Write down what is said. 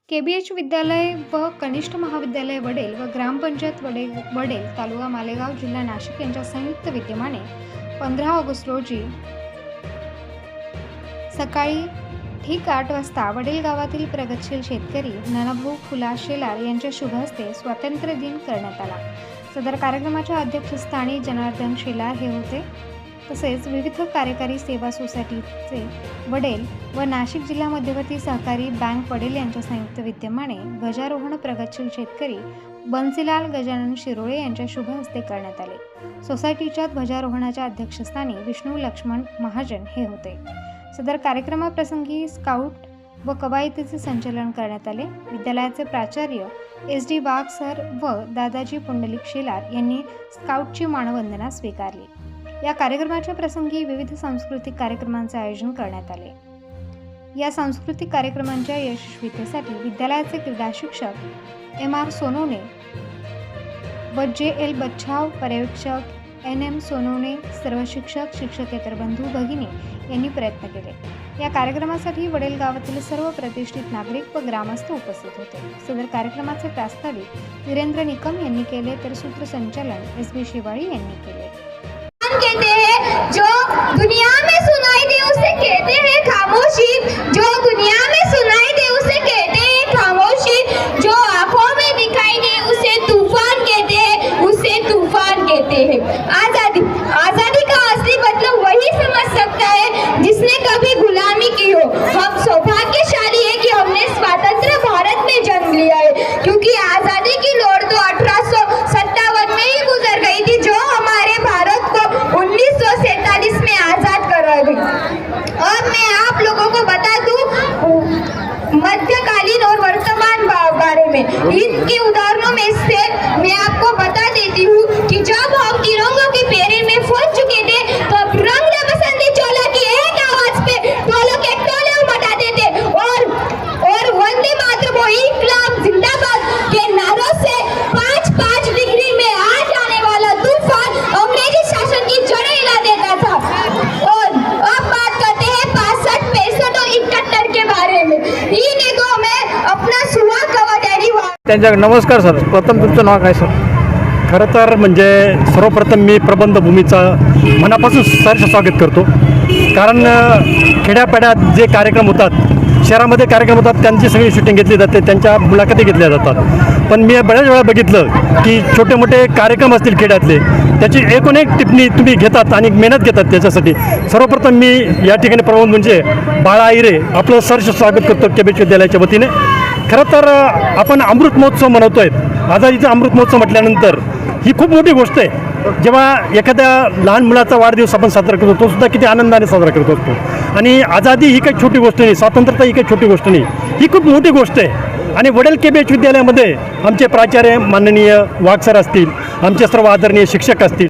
केबीएच विद्यालय व कनिष्ठ महाविद्यालय वडेल व ग्रामपंचायत वडेल तालुका मालेगाव जिल्हा नाशिक यांच्या संयुक्त विद्यमाने 15 ऑगस्ट रोजी सकाळी ठीक 8 वाजता वडेल गावातील प्रगतशील शेतकरी नानाभाऊ फुला शेलार यांच्या शुभ हस्ते स्वातंत्र्य दिन करण्यात आला। सदर कार्यक्रमाच्या अध्यक्षस्थानी जनार्दन शेलार हे होते। तसेच विविध कार्यकारी सेवा सोसायटीचे वडेल व नाशिक जिल्हा मध्यवर्ती सहकारी बँक वडेल यांच्या संयुक्त विद्यमाने ध्वजारोहण प्रगतशील शेतकरी बन्सीलाल गजानन शिरोळे यांच्या शुभ हस्ते करण्यात आले। सोसायटीच्या ध्वजारोहणाच्या अध्यक्षस्थानी विष्णू लक्ष्मण महाजन हे होते। सदर कार्यक्रमाप्रसंगी स्काउट व कवायतीचे संचलन करण्यात आले। विद्यालयाचे प्राचार्य SD वाघ सर व दादाजी पुंडलिक शेलार यांनी स्काउटची मानवंदना स्वीकारली। या कार्यक्रमाच्या प्रसंगी विविध सांस्कृतिक कार्यक्रमांचे आयोजन करण्यात आले। या सांस्कृतिक कार्यक्रमांच्या यशस्वीतेसाठी विद्यालयाचे क्रीडा शिक्षक MR सोनवणे व JL बच्छाव, पर्यवेक्षक NM सोनवणे, सर्व शिक्षक, शिक्षकेतर बंधू भगिनी यांनी प्रयत्न केले। या कार्यक्रमासाठी वडेल गावातील सर्व प्रतिष्ठित नागरिक व ग्रामस्थ उपस्थित होते। सदर कार्यक्रमाचे प्रास्ताविक वीरेंद्र निकम यांनी केले तर सूत्रसंचालन SB शिवाळी यांनी केले। कहते हैं जो दुनिया में सुनाई दे उसे कहते हैं खामोशी, जो दुनिया में सुनाई दे उसे कहते हैं खामोशी, जो आंखों में दिखाई दे उसे तूफान कहते हैं, उसे तूफान कहते हैं। आजादी आजादी का असली मतलब वही समझ सकता है जिसने कभी गुलामी की हो। हम सौभाग्यशाली है कि हमने स्वतंत्र भारत में जन्म लिया है, क्योंकि आजादी की लौट तो 1857 में ही गुजर गई थी, जो हमारे भारत को 1947 में आजाद करवा गई। और मैं आप लोगों को बता दूं मध्यकालीन और वर्तमान बारे में इनके उदाहरणों में से मैं आपको बता देती हूँ कि जब हम तिरंगों के पेरे में फंस चुके थे तब रंग बसंती चोला की एक आवाज पे टोलों के टोले उमड़ाते थे और वंदे मातरम और इंकलाब जिंदाबाद के नारों से 5-5 डिग्री में आ जाने वाला तूफान अंग्रेजी शासन की जड़ें हिला देता था। और अब बात करते हैं 65, 65 और 71 के बारे में। ही देखो मैं अपना सुहा कवाडेरी त्यांच्या नमस्कार सर। प्रथम तुमचं नाव काय सर? खरं तर म्हणजे सर्वप्रथम मी प्रबंधभूमीचा मनापासून सहर्ष स्वागत करतो, कारण खेड्यापाड्यात जे कार्यक्रम होतात, शहरामध्ये कार्यक्रम होतात, त्यांची सगळी शूटिंग घेतली जाते, त्यांच्या मुलाखती घेतल्या जातात। पण मी बऱ्याच वेळा बघितलं की छोटे मोठे कार्यक्रम असतील खेड्यातले, त्याची एकूण एक टिप्पणी तुम्ही घेतात आणि मेहनत घेतात त्याच्यासाठी। सर्वप्रथम मी या ठिकाणी प्रबंध म्हणजे बाळा आईरे आपलं सहर्ष स्वागत करतो केबीएच विद्यालयाच्या वतीने। खरं तर आपण अमृत महोत्सव मनवतो आहे। आझादीचा अमृत महोत्सव म्हटल्यानंतर ही खूप मोठी गोष्ट आहे। जेव्हा एखाद्या लहान मुलाचा वाढदिवस आपण साजरा करतो, तो सुद्धा किती आनंदाने साजरा करत असतो। आणि आझादी ही काही छोटी गोष्ट नाही, स्वातंत्र्यता ही काही छोटी गोष्ट नाही, ही खूप मोठी गोष्ट आहे। आणि वडेल केबीएच विद्यालयामध्ये आमचे प्राचार्य माननीय वाघ सर असतील, आमचे सर्व आदरणीय शिक्षक असतील,